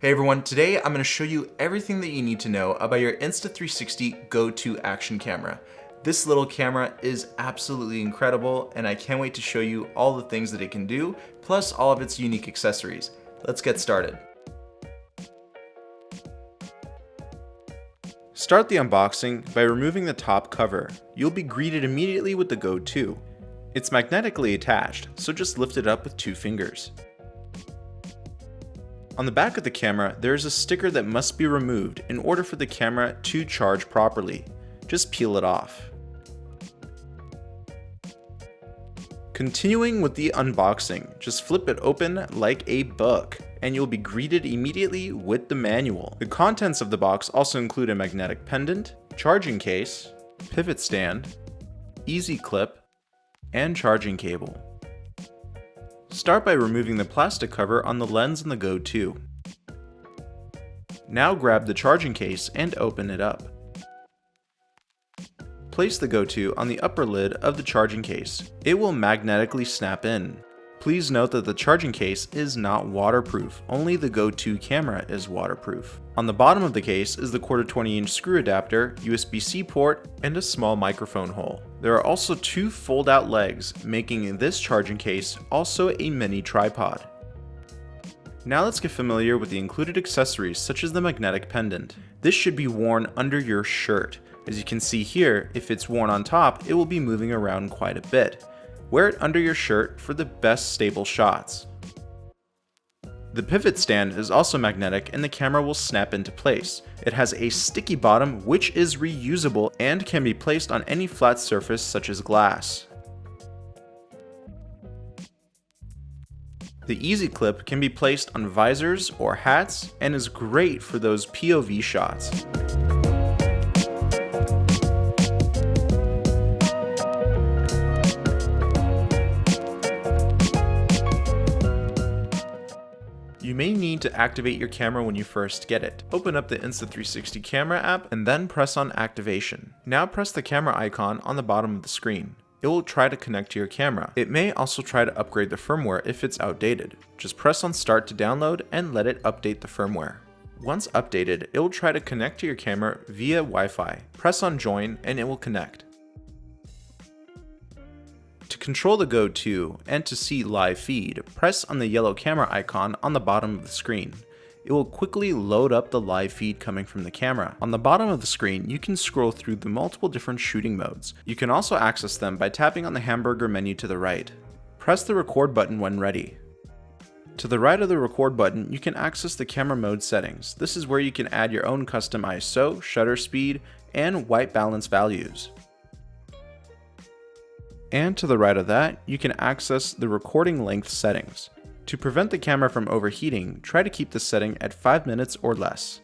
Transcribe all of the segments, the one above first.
Hey everyone, today I'm going to show you everything that you need to know about your Insta360 GO 2 action camera. This little camera is absolutely incredible and I can't wait to show you all the things that it can do, plus all of its unique accessories. Let's get started. Start the unboxing by removing the top cover. You'll be greeted immediately with the GO 2. It's magnetically attached, so just lift it up with 2 fingers. On the back of the camera, there is a sticker that must be removed in order for the camera to charge properly. Just peel it off. Continuing with the unboxing, just flip it open like a book, and you'll be greeted immediately with the manual. The contents of the box also include a magnetic pendant, charging case, pivot stand, easy clip, and charging cable. Start by removing the plastic cover on the lens in the GO 2. Now grab the charging case and open it up. Place the GO 2 on the upper lid of the charging case. It will magnetically snap in. Please note that the charging case is not waterproof, only the GO 2 camera is waterproof. On the bottom of the case is the 1/4-20" screw adapter, USB-C port, and a small microphone hole. There are also 2 fold-out legs, making this charging case also a mini tripod. Now let's get familiar with the included accessories such as the magnetic pendant. This should be worn under your shirt. As you can see here, if it's worn on top, it will be moving around quite a bit. Wear it under your shirt for the best stable shots. The pivot stand is also magnetic and the camera will snap into place. It has a sticky bottom which is reusable and can be placed on any flat surface such as glass. The easy clip can be placed on visors or hats and is great for those POV shots. You may need to activate your camera when you first get it. Open up the Insta360 camera app and then press on activation. Now press the camera icon on the bottom of the screen. It will try to connect to your camera. It may also try to upgrade the firmware if it's outdated. Just press on start to download and let it update the firmware. Once updated, it will try to connect to your camera via Wi-Fi. Press on join and it will connect. To control the GO 2 and to see live feed, press on the yellow camera icon on the bottom of the screen. It will quickly load up the live feed coming from the camera. On the bottom of the screen, you can scroll through the multiple different shooting modes. You can also access them by tapping on the hamburger menu to the right. Press the record button when ready. To the right of the record button, you can access the camera mode settings. This is where you can add your own custom ISO, shutter speed, and white balance values. And to the right of that, you can access the recording length settings. To prevent the camera from overheating, try to keep the setting at 5 minutes or less.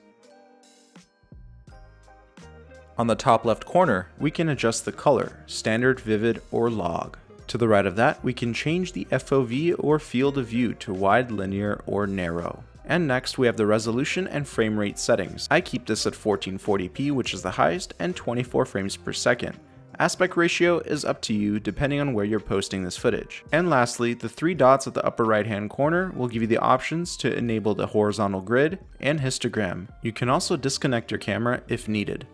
On the top left corner, we can adjust the color, standard, vivid, or log. To the right of that, we can change the FOV or field of view to wide, linear, or narrow. And next we have the resolution and frame rate settings. I keep this at 1440p, which is the highest, and 24 frames per second. Aspect ratio is up to you depending on where you're posting this footage. And lastly, the 3 dots at the upper right hand corner will give you the options to enable the horizontal grid and histogram. You can also disconnect your camera if needed.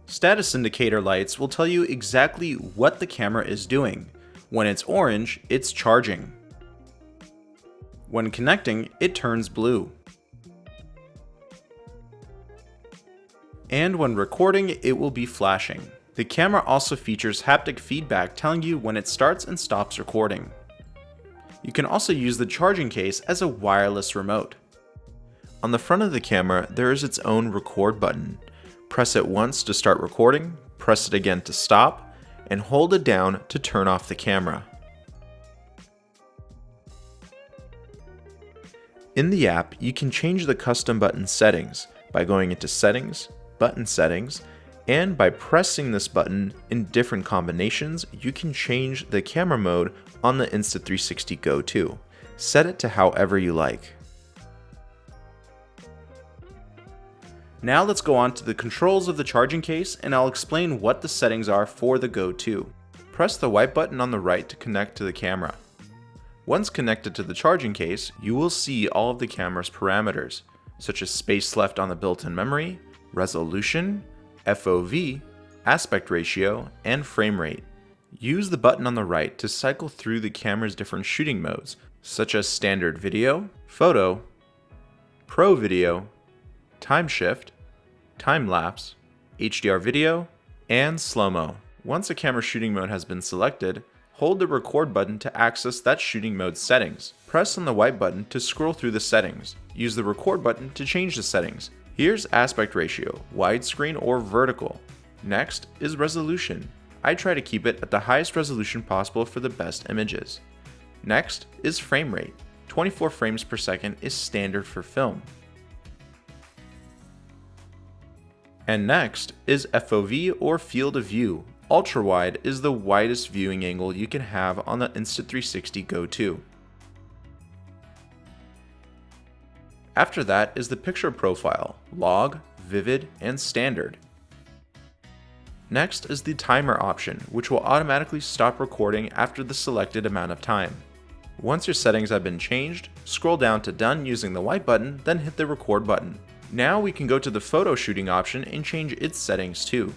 Status indicator lights will tell you exactly what the camera is doing. When it's orange, it's charging. When connecting, it turns blue. And when recording, it will be flashing. The camera also features haptic feedback telling you when it starts and stops recording. You can also use the charging case as a wireless remote. On the front of the camera, there is its own record button. Press it once to start recording, press it again to stop, and hold it down to turn off the camera. In the app, you can change the custom button settings by going into Settings, Button Settings, and by pressing this button in different combinations, you can change the camera mode on the Insta360 GO 2. Set it to however you like. Now let's go on to the controls of the charging case and I'll explain what the settings are for the GO 2. Press the white button on the right to connect to the camera. Once connected to the charging case, you will see all of the camera's parameters, such as space left on the built-in memory, resolution, FOV, aspect ratio, and frame rate. Use the button on the right to cycle through the camera's different shooting modes, such as standard video, photo, pro video, time shift, time lapse, HDR video, and slow-mo. Once a camera shooting mode has been selected, hold the record button to access that shooting mode's settings. Press on the white button to scroll through the settings. Use the record button to change the settings. Here's aspect ratio, widescreen or vertical. Next is resolution. I try to keep it at the highest resolution possible for the best images. Next is frame rate. 24 frames per second is standard for film. And next is FOV or field of view. Ultra wide is the widest viewing angle you can have on the Insta360 GO 2. After that is the picture profile, log, vivid, and standard. Next is the timer option, which will automatically stop recording after the selected amount of time. Once your settings have been changed, scroll down to done using the white button, then hit the record button. Now we can go to the photo shooting option and change its settings too.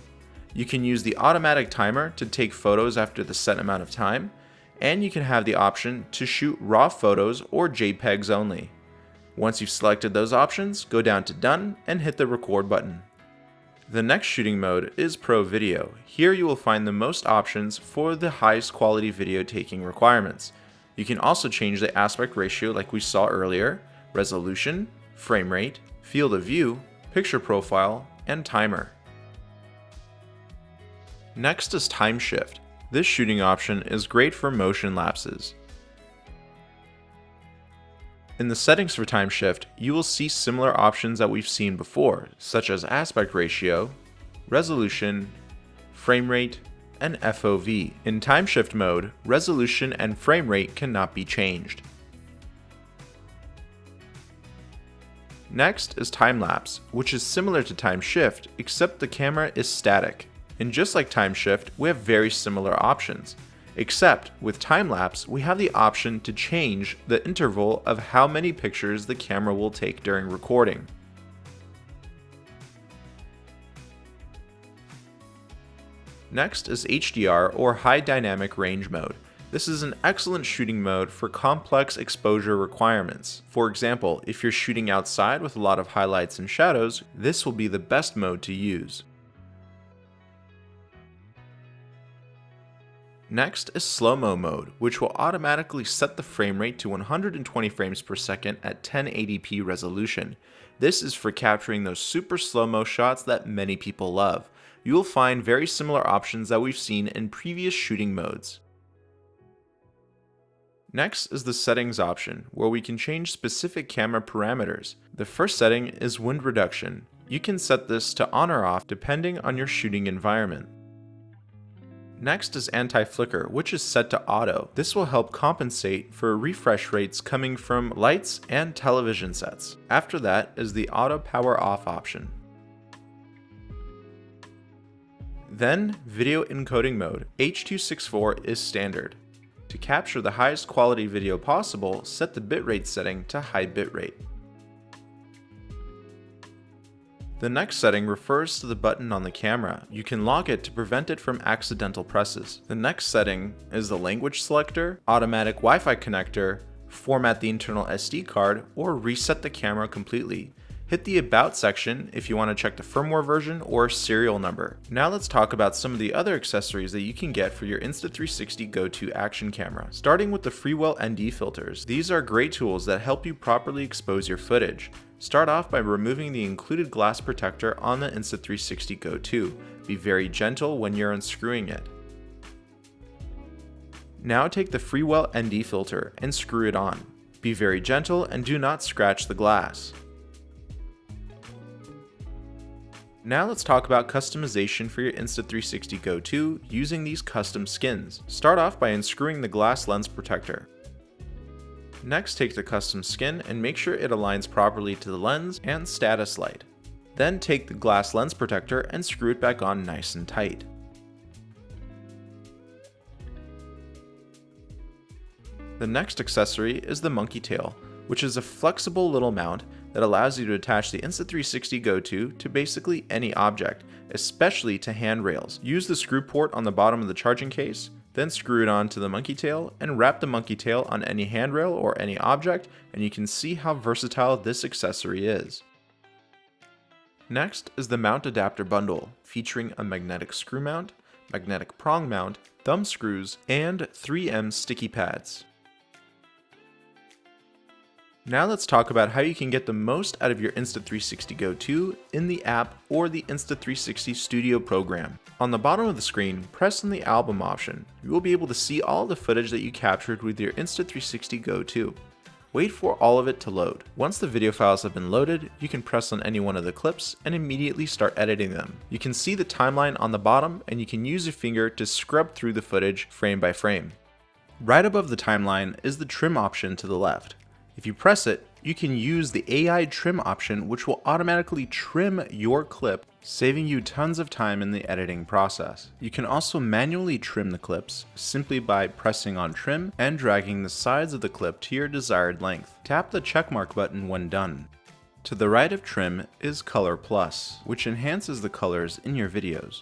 You can use the automatic timer to take photos after the set amount of time, and you can have the option to shoot RAW photos or JPEGs only. Once you've selected those options, go down to done and hit the record button. The next shooting mode is Pro Video. Here you will find the most options for the highest quality video taking requirements. You can also change the aspect ratio like we saw earlier, resolution, frame rate, field of view, picture profile, and timer. Next is time shift. This shooting option is great for motion lapses. In the settings for time shift, you will see similar options that we've seen before, such as aspect ratio, resolution, frame rate, and FOV. In time shift mode, resolution and frame rate cannot be changed. Next is time lapse, which is similar to time shift, except the camera is static. And just like time shift, we have very similar options. Except with time lapse, we have the option to change the interval of how many pictures the camera will take during recording. Next is HDR or High Dynamic Range mode. This is an excellent shooting mode for complex exposure requirements. For example, if you're shooting outside with a lot of highlights and shadows, this will be the best mode to use. Next is slow-mo mode, which will automatically set the frame rate to 120 frames per second at 1080p resolution. This is for capturing those super slow-mo shots that many people love. You will find very similar options that we've seen in previous shooting modes. Next is the settings option, where we can change specific camera parameters. The first setting is wind reduction. You can set this to on or off depending on your shooting environment. Next is anti-flicker, which is set to auto. This will help compensate for refresh rates coming from lights and television sets. After that is the auto power off option. Then video encoding mode. H.264 is standard. To capture the highest quality video possible, set the bitrate setting to high bitrate. The next setting refers to the button on the camera. You can lock it to prevent it from accidental presses. The next setting is the language selector, automatic Wi-Fi connector, format the internal SD card, or reset the camera completely. Hit the About section if you want to check the firmware version or serial number. Now let's talk about some of the other accessories that you can get for your Insta360 GO 2 action camera. Starting with the Freewell ND filters. These are great tools that help you properly expose your footage. Start off by removing the included glass protector on the Insta360 GO 2. Be very gentle when you're unscrewing it. Now take the Freewell ND filter and screw it on. Be very gentle and do not scratch the glass. Now let's talk about customization for your Insta360 GO 2 using these custom skins. Start off by unscrewing the glass lens protector. Next, take the custom skin and make sure it aligns properly to the lens and status light. Then take the glass lens protector and screw it back on nice and tight. The next accessory is the monkey tail, which is a flexible little mount that allows you to attach the Insta360 GO to basically any object, especially to handrails. Use the screw port on the bottom of the charging case, then screw it onto the monkey tail and wrap the monkey tail on any handrail or any object, and you can see how versatile this accessory is. Next is the mount adapter bundle, featuring a magnetic screw mount, magnetic prong mount, thumb screws, and 3M sticky pads. Now let's talk about how you can get the most out of your Insta360 GO 2 in the app or the Insta360 Studio program. On the bottom of the screen, press on the album option. You will be able to see all the footage that you captured with your Insta360 GO 2. Wait for all of it to load. Once the video files have been loaded, you can press on any one of the clips and immediately start editing them. You can see the timeline on the bottom, and you can use your finger to scrub through the footage frame by frame. Right above the timeline is the trim option to the left. If you press it, you can use the AI trim option, which will automatically trim your clip, saving you tons of time in the editing process. You can also manually trim the clips simply by pressing on trim and dragging the sides of the clip to your desired length. Tap the checkmark button when done. To the right of trim is Color Plus, which enhances the colors in your videos.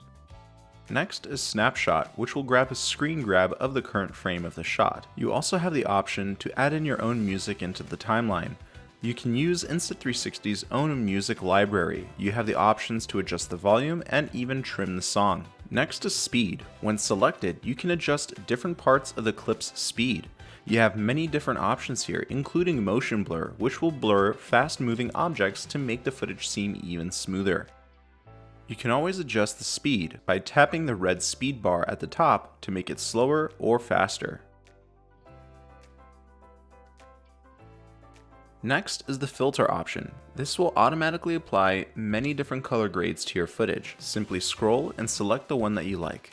Next is Snapshot, which will grab a screen grab of the current frame of the shot. You also have the option to add in your own music into the timeline. You can use Insta360's own music library. You have the options to adjust the volume and even trim the song. Next is Speed. When selected, you can adjust different parts of the clip's speed. You have many different options here, including motion blur, which will blur fast-moving objects to make the footage seem even smoother. You can always adjust the speed by tapping the red speed bar at the top to make it slower or faster. Next is the filter option. This will automatically apply many different color grades to your footage. Simply scroll and select the one that you like.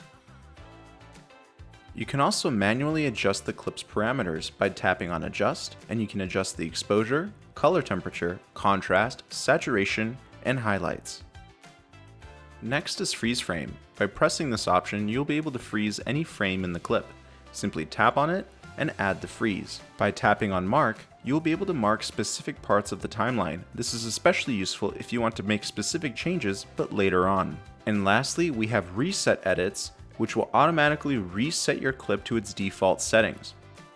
You can also manually adjust the clip's parameters by tapping on Adjust, and you can adjust the exposure, color temperature, contrast, saturation, and highlights. Next is Freeze Frame. By pressing this option, you'll be able to freeze any frame in the clip. Simply tap on it and add the freeze. By tapping on Mark, you'll be able to mark specific parts of the timeline. This is especially useful if you want to make specific changes, but later on. And lastly, we have Reset Edits, which will automatically reset your clip to its default settings.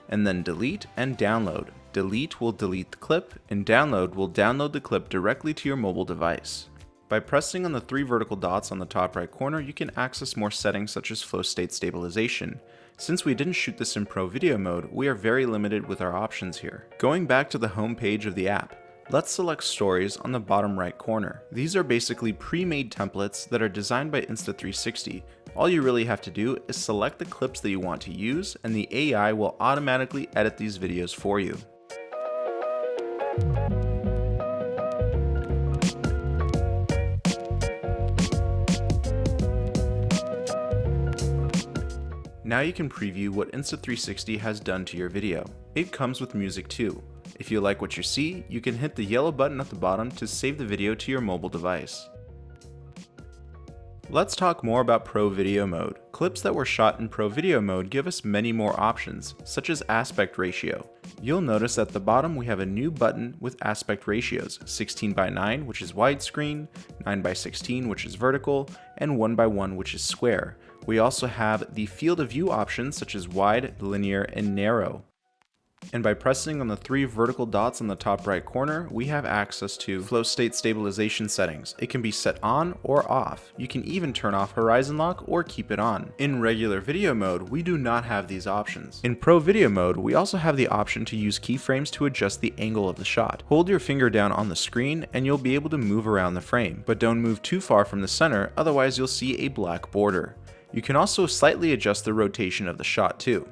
And then Delete and Download. Delete will delete the clip, and Download will download the clip directly to your mobile device. By pressing on the 3 vertical dots on the top right corner, you can access more settings such as flow state stabilization. Since we didn't shoot this in Pro Video mode, we are very limited with our options here. Going back to the home page of the app, let's select Stories on the bottom right corner. These are basically pre-made templates that are designed by Insta360. All you really have to do is select the clips that you want to use, and the AI will automatically edit these videos for you. Now you can preview what Insta360 has done to your video. It comes with music too. If you like what you see, you can hit the yellow button at the bottom to save the video to your mobile device. Let's talk more about Pro Video mode. Clips that were shot in Pro Video mode give us many more options, such as aspect ratio. You'll notice at the bottom we have a new button with aspect ratios, 16:9, which is widescreen, 9:16, which is vertical, and 1:1, which is square. We also have the field of view options such as wide, linear, and narrow. And by pressing on the 3 vertical dots on the top right corner, we have access to flow state stabilization settings. It can be set on or off. You can even turn off horizon lock or keep it on. In regular video mode, we do not have these options. In Pro Video mode, we also have the option to use keyframes to adjust the angle of the shot. Hold your finger down on the screen and you'll be able to move around the frame, but don't move too far from the center, otherwise you'll see a black border. You can also slightly adjust the rotation of the shot too.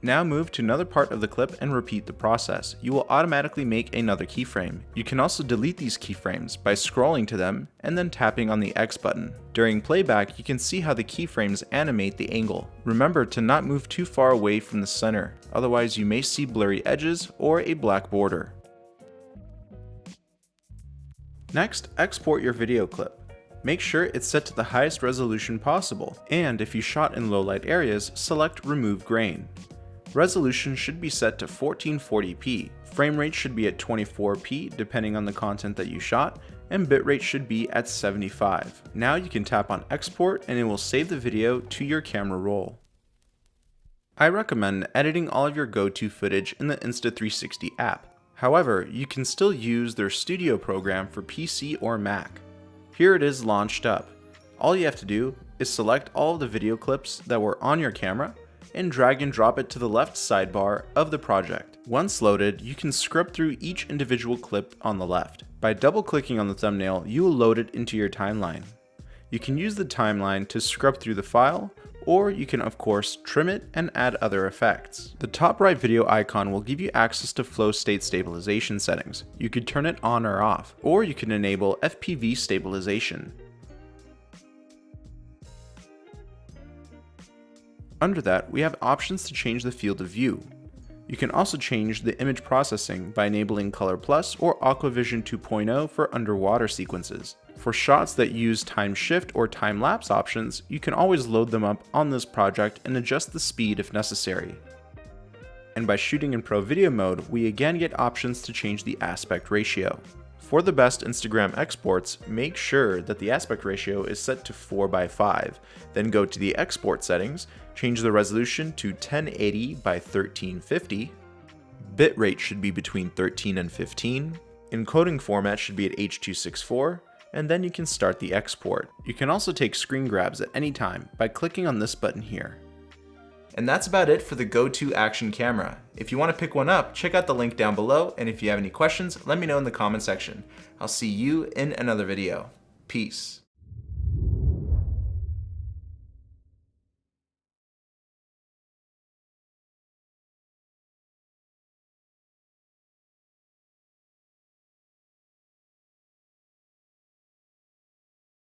Now move to another part of the clip and repeat the process. You will automatically make another keyframe. You can also delete these keyframes by scrolling to them and then tapping on the X button. During playback, you can see how the keyframes animate the angle. Remember to not move too far away from the center, otherwise you may see blurry edges or a black border. Next, export your video clip. Make sure it's set to the highest resolution possible, and if you shot in low light areas, select Remove Grain. Resolution should be set to 1440p, frame rate should be at 24p depending on the content that you shot, and bitrate should be at 75. Now you can tap on export and it will save the video to your camera roll. I recommend editing all of your go-to footage in the Insta360 app. However, you can still use their studio program for PC or Mac. Here it is launched up. All you have to do is select all of the video clips that were on your camera and drag and drop it to the left sidebar of the project. Once loaded, you can scrub through each individual clip on the left. By double-clicking on the thumbnail, you will load it into your timeline. You can use the timeline to scrub through the file, or you can of course trim it and add other effects. The top right video icon will give you access to flow state stabilization settings. You could turn it on or off, or you can enable FPV stabilization. Under that, we have options to change the field of view. You can also change the image processing by enabling Color Plus or Aquavision 2.0 for underwater sequences. For shots that use time shift or time lapse options, you can always load them up on this project and adjust the speed if necessary. And by shooting in Pro Video mode, we again get options to change the aspect ratio. For the best Instagram exports, make sure that the aspect ratio is set to 4:5. Then go to the export settings, change the resolution to 1080 by 1350. Bitrate should be between 13 and 15. Encoding format should be at H.264, and then you can start the export. You can also take screen grabs at any time by clicking on this button here. And that's about it for the Go2 Action Camera. If you want to pick one up, check out the link down below, and if you have any questions, let me know in the comment section. I'll see you in another video. Peace.